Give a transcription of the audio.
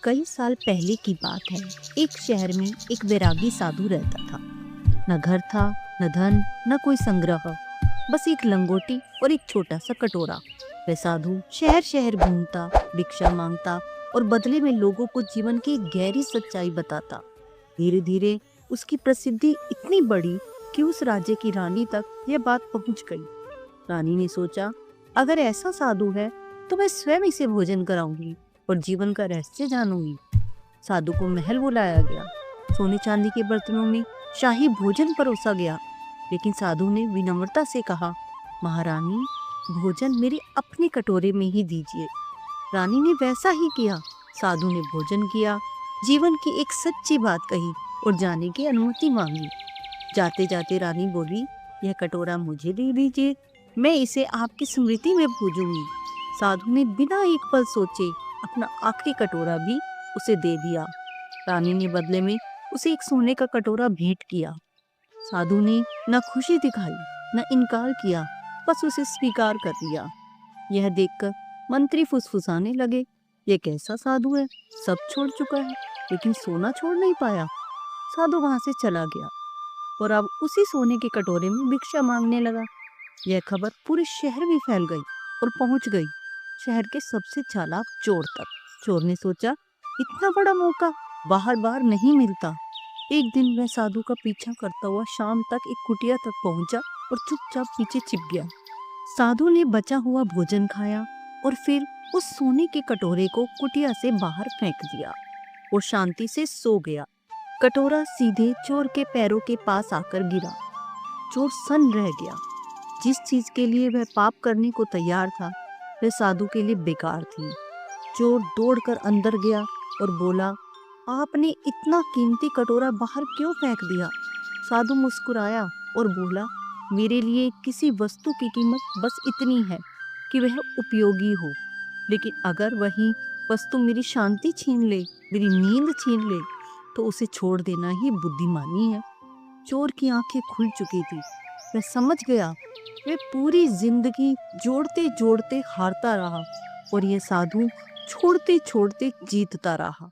कई साल पहले की बात है। एक शहर में एक वैरागी साधु रहता था। न घर था, न धन, न कोई संग्रह, बस एक लंगोटी और एक छोटा सा कटोरा। वह साधु शहर शहर घूमता, भिक्षा मांगता और बदले में लोगों को जीवन की गहरी सच्चाई बताता। धीरे धीरे उसकी प्रसिद्धि इतनी बढ़ी कि उस राज्य की रानी तक यह बात पहुंच गई। रानी ने सोचा, अगर ऐसा साधु है तो मैं स्वयं इसे भोजन कराऊंगी और जीवन का रहस्य जानूंगी। साधु को महल बुलाया गया। सोने चांदी के बर्तनों में शाही भोजन परोसा गया, लेकिन साधु ने विनम्रता से कहा, महारानी, भोजन मेरे अपने कटोरे में ही दीजिए। रानी ने वैसा ही किया। साधु ने भोजन किया, जीवन की एक सच्ची बात कही और जाने की अनुमति मांगी। जाते जाते रानी बोली, यह कटोरा मुझे दे दीजिए, मैं इसे आपकी स्मृति में पूजूंगी। साधु ने बिना एक पल सोचे अपना आखिरी कटोरा भी उसे दे दिया। रानी ने बदले में उसे एक सोने का कटोरा भेंट किया। साधु ने न खुशी दिखाई न इनकार किया, बस उसे स्वीकार कर लिया। यह देखकर मंत्री फुसफुसाने लगे, ये कैसा साधु है, सब छोड़ चुका है लेकिन सोना छोड़ नहीं पाया। साधु वहां से चला गया और अब उसी सोने के कटोरे में भिक्षा मांगने लगा। यह खबर पूरे शहर में फैल गई और पहुंच गई शहर के सबसे चालाक चोर तक। चोर ने सोचा, इतना बड़ा मौका बाहर बार नहीं मिलता। एक दिन वह साधु का पीछा करता हुआ शाम तक एक कुटिया तक पहुंचा और चुपचाप पीछे छिप गया। साधु ने बचा हुआ भोजन खाया और फिर उस सोने के कटोरे को कुटिया से बाहर फेंक दिया और शांति से सो गया। कटोरा सीधे चोर के पैरों के पास आकर गिरा। चोर सन्न रह गया। जिस चीज के लिए वह पाप करने को तैयार था, वह साधु के लिए बेकार थी। चोर दौड़कर अंदर गया और बोला, आपने इतना कीमती कटोरा बाहर क्यों फेंक दिया? साधु मुस्कुराया और बोला, मेरे लिए किसी वस्तु की कीमत बस इतनी है कि वह उपयोगी हो, लेकिन अगर वही वस्तु मेरी शांति छीन ले, मेरी नींद छीन ले, तो उसे छोड़ देना ही बुद्धिमानी है। चोर की आंखें खुल चुकी थी। वह समझ गया, वह पूरी जिंदगी जोड़ते जोड़ते हारता रहा और यह साधु छोड़ते छोड़ते जीतता रहा।